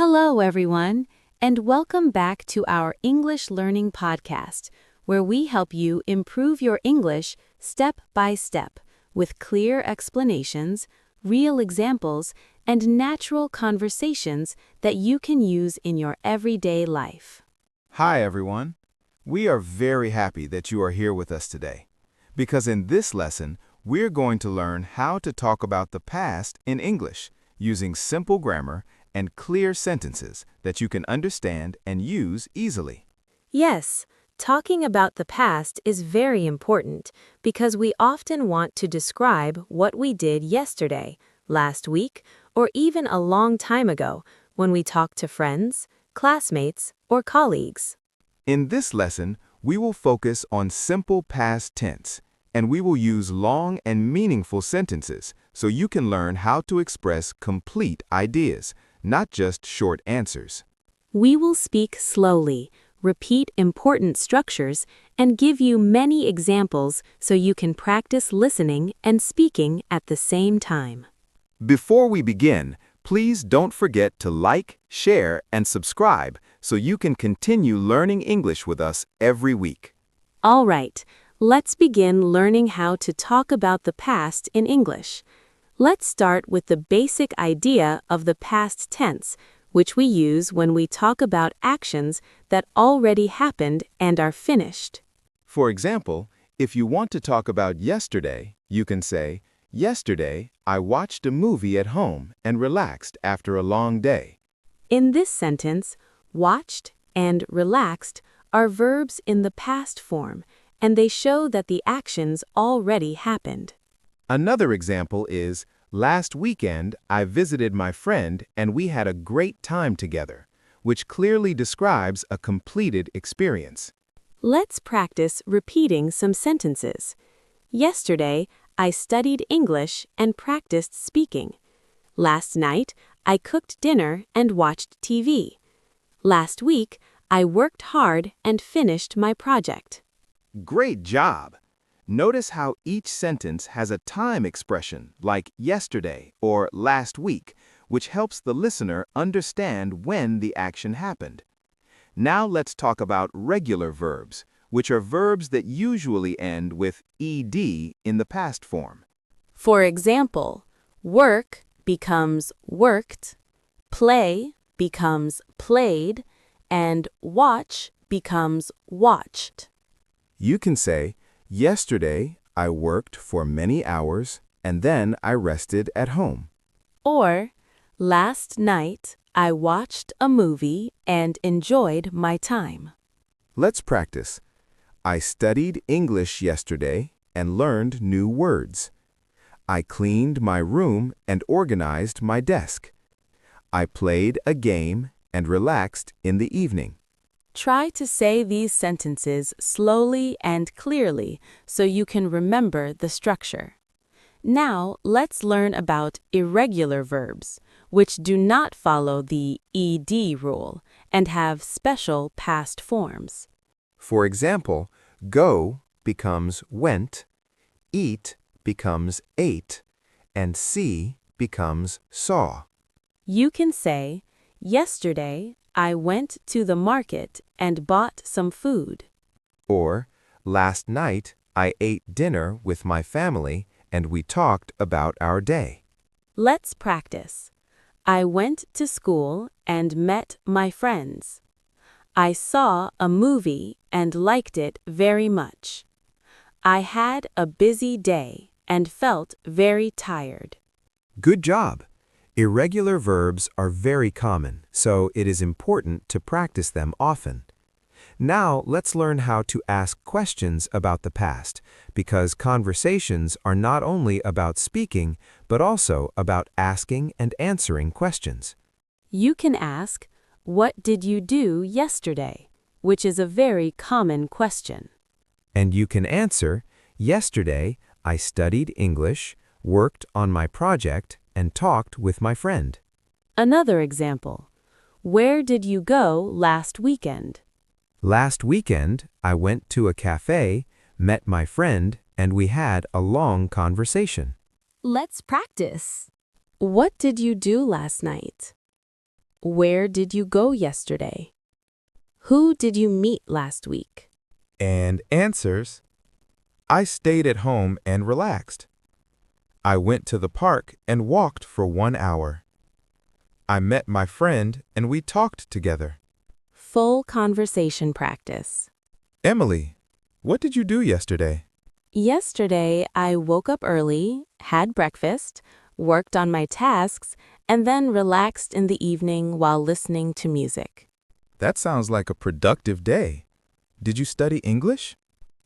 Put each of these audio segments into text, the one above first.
Hello, everyone, and welcome back to our English Learning Podcast, where we help you improve your English step by step with clear explanations, real examples, and natural conversations that you can use in your everyday life. Hi, everyone. We are very happy that you are here with us today, because in this lesson, we're going to learn how to talk about the past in English using simple grammar and clear sentences that you can understand and use easily. Yes, talking about the past is very important because we often want to describe what we did yesterday, last week, or even a long time ago when we talk to friends, classmates, or colleagues. In this lesson, we will focus on simple past tense, and we will use long and meaningful sentences so you can learn how to express complete ideas, not just short answers. We will speak slowly, repeat important structures, and give you many examples so you can practice listening and speaking at the same time. Before we begin, please don't forget to like, share, and subscribe so you can continue learning English with us every week. All right, let's begin learning how to talk about the past in English. Let's start with the basic idea of the past tense, which we use when we talk about actions that already happened and are finished. For example, if you want to talk about yesterday, you can say, "Yesterday, I watched a movie at home and relaxed after a long day." In this sentence, watched and relaxed are verbs in the past form, and they show that the actions already happened. Another example is, "Last weekend, I visited my friend and we had a great time together," which clearly describes a completed experience. Let's practice repeating some sentences. Yesterday, I studied English and practiced speaking. Last night, I cooked dinner and watched TV. Last week, I worked hard and finished my project. Great job! Notice how each sentence has a time expression like yesterday or last week, which helps the listener understand when the action happened. Now let's talk about regular verbs, which are verbs that usually end with ed in the past form. For example, work becomes worked, play becomes played, and watch becomes watched. You can say, "Yesterday, I worked for many hours, and then I rested at home." Or, last night, I watched a movie and enjoyed my time. Let's practice. I studied English yesterday and learned new words. I cleaned my room and organized my desk. I played a game and relaxed in the evening. Try to say these sentences slowly and clearly so you can remember the structure. Now, let's learn about irregular verbs, which do not follow the ed rule and have special past forms. For example, go becomes went, eat becomes ate, and see becomes saw. You can say, yesterday, I went to the market and bought some food. Or, last night, I ate dinner with my family and we talked about our day. Let's practice. I went to school and met my friends. I saw a movie and liked it very much. I had a busy day and felt very tired. Good job! Irregular verbs are very common, so it is important to practice them often. Now let's learn how to ask questions about the past, because conversations are not only about speaking, but also about asking and answering questions. You can ask, "What did you do yesterday?" which is a very common question. And you can answer, "Yesterday, I studied English, worked on my project, and talked with my friend." Another example, "Where did you go last weekend?" Last weekend, I went to a cafe, met my friend, and we had a long conversation. Let's practice. What did you do last night? Where did you go yesterday? Who did you meet last week? And answers: I stayed at home and relaxed. I went to the park and walked for 1 hour. I met my friend and we talked together. Full conversation practice. Emily, what did you do yesterday? Yesterday, I woke up early, had breakfast, worked on my tasks, and then relaxed in the evening while listening to music. That sounds like a productive day. Did you study English?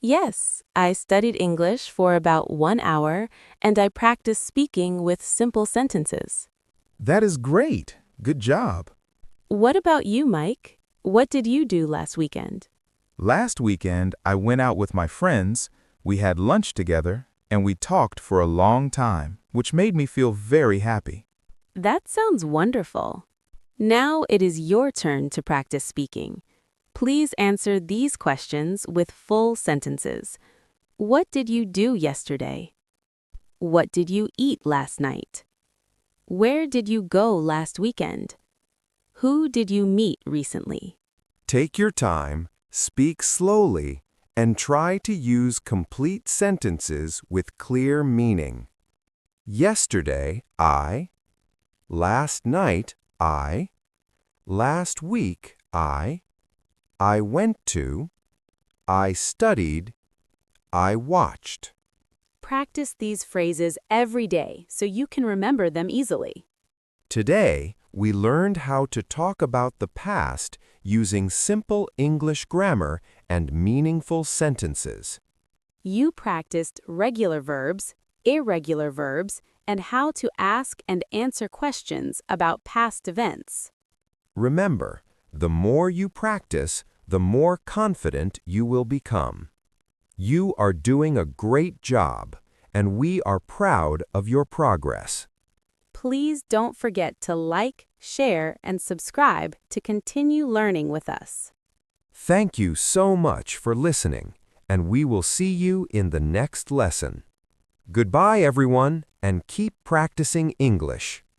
Yes, I studied English for about 1 hour, and I practiced speaking with simple sentences. That is great. Good job. What about you, Mike? What did you do last weekend? Last weekend, I went out with my friends, we had lunch together, and we talked for a long time, which made me feel very happy. That sounds wonderful. Now it is your turn to practice speaking. Please answer these questions with full sentences. What did you do yesterday? What did you eat last night? Where did you go last weekend? Who did you meet recently? Take your time, speak slowly, and try to use complete sentences with clear meaning. Yesterday, I. Last night, I. Last week, I went to. I studied. I watched. Practice these phrases every day so you can remember them easily. Today, we learned how to talk about the past using simple English grammar and meaningful sentences. You practiced regular verbs, irregular verbs, and how to ask and answer questions about past events. Remember, the more you practice, the more confident you will become. You are doing a great job, and we are proud of your progress. Please don't forget to like, share, and subscribe to continue learning with us. Thank you so much for listening, and we will see you in the next lesson. Goodbye, everyone, and keep practicing English.